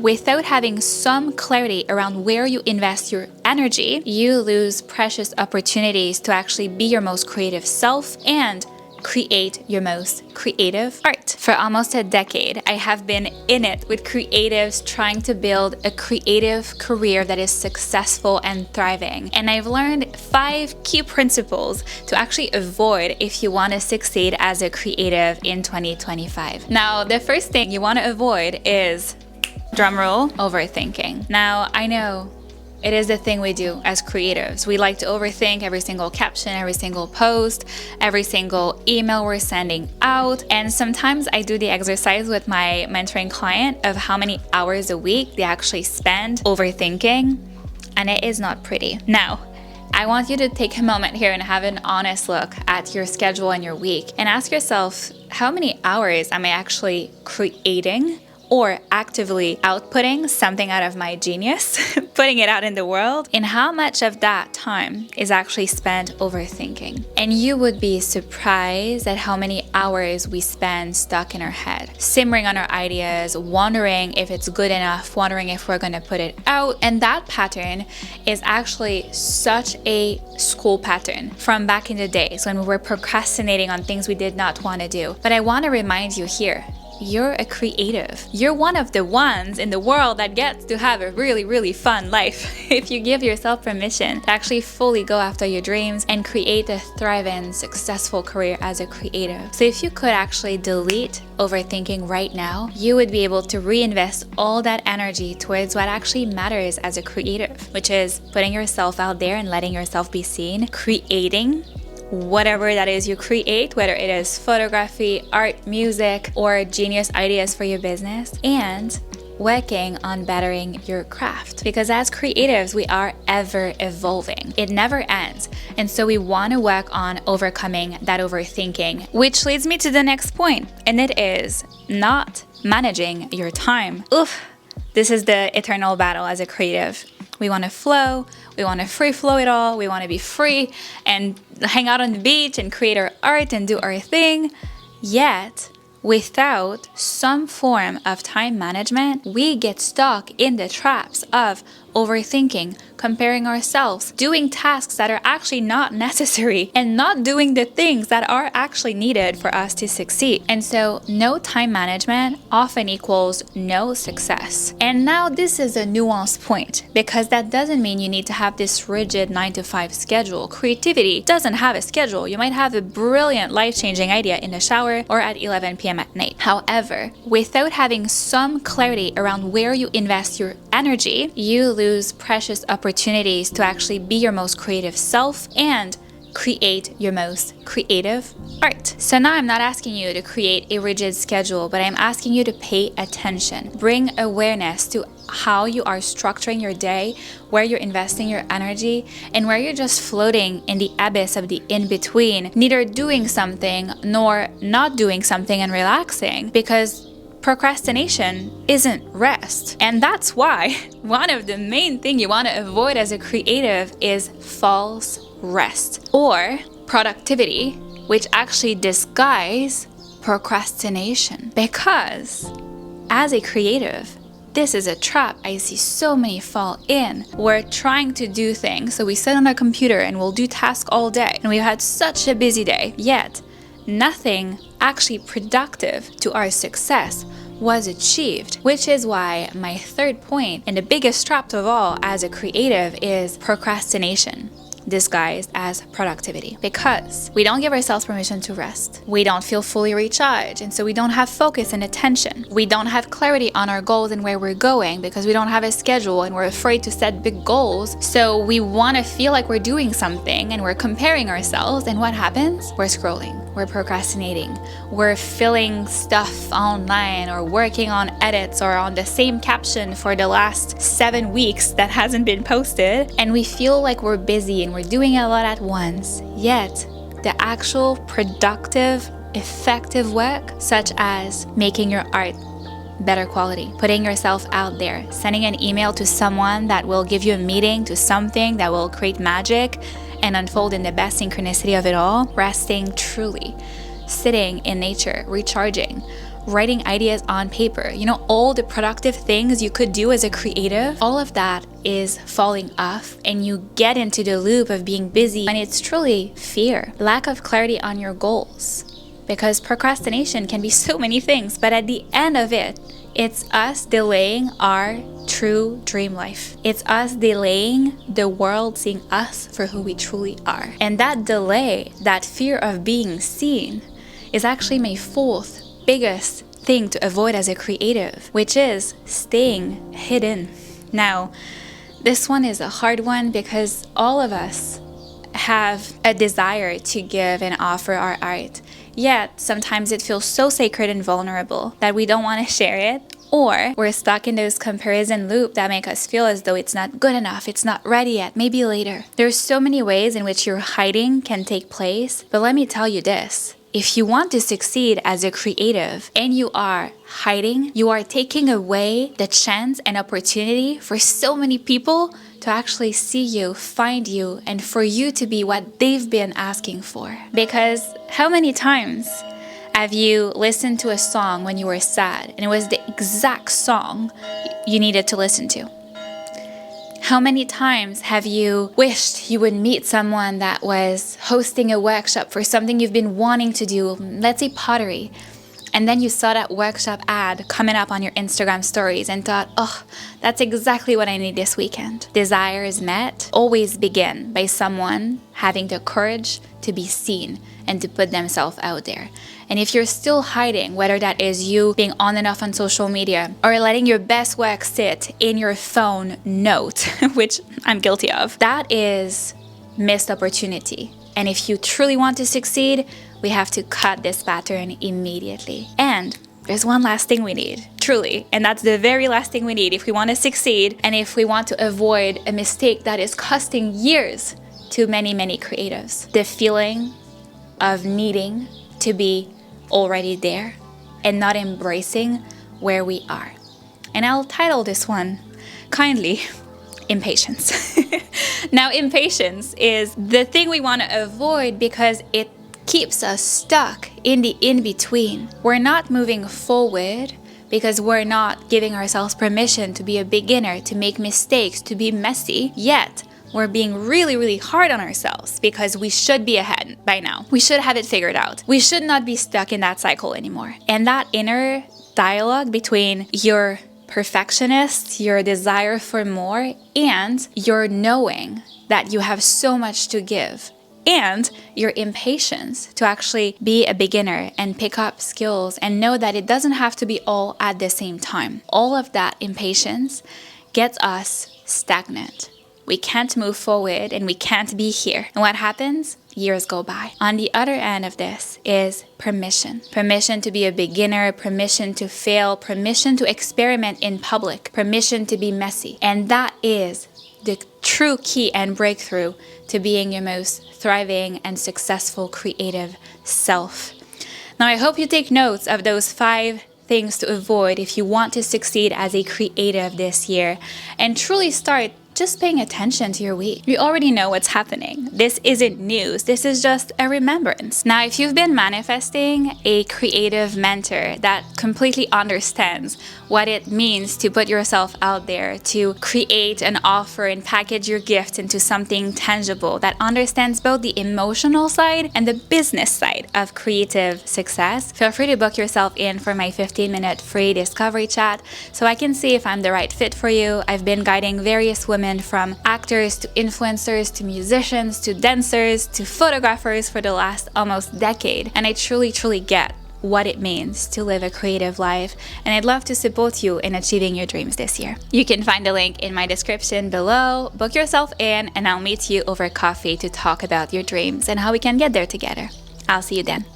without having some clarity around where you invest your energy, you lose precious opportunities to actually be your most creative self and create your most creative art. For almost a decade, I have been in it with creatives trying to build a creative career that is successful and thriving. And I've learned 5 key principles to actually avoid if you want to succeed as a creative in 2025. Now, the first thing you want to avoid is, drumroll, overthinking. Now, I know it is the thing we do as creatives. We like to overthink every single caption, every single post, every single email we're sending out. And sometimes I do the exercise with my mentoring client of how many hours a week they actually spend overthinking, and it is not pretty. Now, I want you to take a moment here and have an honest look at your schedule and your week and ask yourself, how many hours am I actually creating or actively outputting something out of my genius, putting it out in the world, and how much of that time is actually spent overthinking. And you would be surprised at how many hours we spend stuck in our head, simmering on our ideas, wondering if it's good enough, wondering if we're gonna put it out. And that pattern is actually such a school pattern from back in the days when we were procrastinating on things we did not want to do. But I want to remind you here, you're a creative. You're one of the ones in the world that gets to have a really, really fun life if you give yourself permission to actually fully go after your dreams and create a thriving, successful career as a creative. So if you could actually delete overthinking right now, you would be able to reinvest all that energy towards what actually matters as a creative, which is putting yourself out there and letting yourself be seen, creating whatever that is you create, whether it is photography, art, music, or genius ideas for your business, and working on bettering your craft. Because as creatives, we are ever evolving. It never ends. And so we want to work on overcoming that overthinking, which leads me to the next point, and it is not managing your time. Oof, this is the eternal battle as a creative. We want to flow, we want to free flow it all, we want to be free and hang out on the beach and create our art and do our thing. Yet, without some form of time management, we get stuck in the traps of overthinking, comparing ourselves, doing tasks that are actually not necessary, and not doing the things that are actually needed for us to succeed. And so no time management often equals no success. And now this is a nuanced point, because that doesn't mean you need to have this rigid 9-to-5 schedule. Creativity doesn't have a schedule. You might have a brilliant, life-changing idea in the shower or at 11 p.m. at night. However, without having some clarity around where you invest your energy, you lose precious opportunities to actually be your most creative self and create your most creative art. So now I'm not asking you to create a rigid schedule, but I'm asking you to pay attention. Bring awareness to how you are structuring your day, where you're investing your energy, and where you're just floating in the abyss of the in-between, neither doing something nor not doing something and relaxing, because procrastination isn't rest. And that's why one of the main things you want to avoid as a creative is false rest or productivity, which actually disguise procrastination. Because as a creative, this is a trap I see so many fall in. We're trying to do things, so we sit on our computer and we'll do tasks all day, and we've had such a busy day, yet nothing actually productive to our success was achieved, which is why my third point, and the biggest trap of all as a creative, is procrastination disguised as productivity, because we don't give ourselves permission to rest. We don't feel fully recharged, and so we don't have focus and attention. We don't have clarity on our goals and where we're going because we don't have a schedule and we're afraid to set big goals. So we want to feel like we're doing something and we're comparing ourselves, and what happens? We're scrolling. We're procrastinating. We're filling stuff online or working on edits or on the same caption for the last 7 weeks that hasn't been posted. And we feel like we're busy and we're doing a lot at once. Yet, the actual productive, effective work, such as making your art better quality, putting yourself out there, sending an email to someone that will give you a meeting, to something that will create magic and unfold in the best synchronicity of it all, resting truly, sitting in nature, recharging, writing ideas on paper, all the productive things you could do as a creative, all of that is falling off, and you get into the loop of being busy, and it's truly fear, lack of clarity on your goals. Because procrastination can be so many things, but at the end of it, it's us delaying our true dream life. It's us delaying the world seeing us for who we truly are. And that delay, that fear of being seen, is actually my fourth biggest thing to avoid as a creative, which is staying hidden. Now, this one is a hard one because all of us have a desire to give and offer our art. Yet, sometimes it feels so sacred and vulnerable that we don't want to share it, or we're stuck in those comparison loop that make us feel as though it's not good enough, it's not ready yet, maybe later. There's so many ways in which your hiding can take place, but let me tell you this. If you want to succeed as a creative and you are hiding, you are taking away the chance and opportunity for so many people to actually see you, find you, and for you to be what they've been asking for. Because how many times have you listened to a song when you were sad and it was the exact song you needed to listen to? How many times have you wished you would meet someone that was hosting a workshop for something you've been wanting to do, let's say pottery, and then you saw that workshop ad coming up on your Instagram stories and thought, oh, that's exactly what I need this weekend. Desires met always begin by someone having the courage to be seen and to put themselves out there. And if you're still hiding, whether that is you being on and off on social media or letting your best work sit in your phone note, which I'm guilty of, that is missed opportunity. And if you truly want to succeed, we have to cut this pattern immediately. And there's one last thing we need, truly, and that's the very last thing we need if we want to succeed and if we want to avoid a mistake that is costing years to many, many creatives. The feeling of needing to be already there and not embracing where we are. And I'll title this one kindly, Impatience. Now, impatience is the thing we want to avoid because it keeps us stuck in the in-between. We're not moving forward because we're not giving ourselves permission to be a beginner, to make mistakes, to be messy, yet we're being really, really hard on ourselves because we should be ahead by now. We should have it figured out. We should not be stuck in that cycle anymore. And that inner dialogue between your perfectionist, your desire for more, and your knowing that you have so much to give, and your impatience to actually be a beginner and pick up skills and know that it doesn't have to be all at the same time. All of that impatience gets us stagnant. We can't move forward and we can't be here. And what happens? Years go by. On the other end of this is permission. Permission to be a beginner, permission to fail, permission to experiment in public, permission to be messy. And that is the true key and breakthrough to being your most thriving and successful creative self. Now, I hope you take notes of those 5 things to avoid if you want to succeed as a creative this year and truly start just paying attention to your week. We already know what's happening. This isn't news. This is just a remembrance. Now, if you've been manifesting a creative mentor that completely understands what it means to put yourself out there, to create and offer and package your gift into something tangible, that understands both the emotional side and the business side of creative success, feel free to book yourself in for my 15-minute free discovery chat so I can see if I'm the right fit for you. I've been guiding various women from actors to influencers to musicians to dancers to photographers for the last almost decade. And I truly, truly get what it means to live a creative life. And I'd love to support you in achieving your dreams this year. You can find the link in my description below. Book yourself in and I'll meet you over coffee to talk about your dreams and how we can get there together. I'll see you then.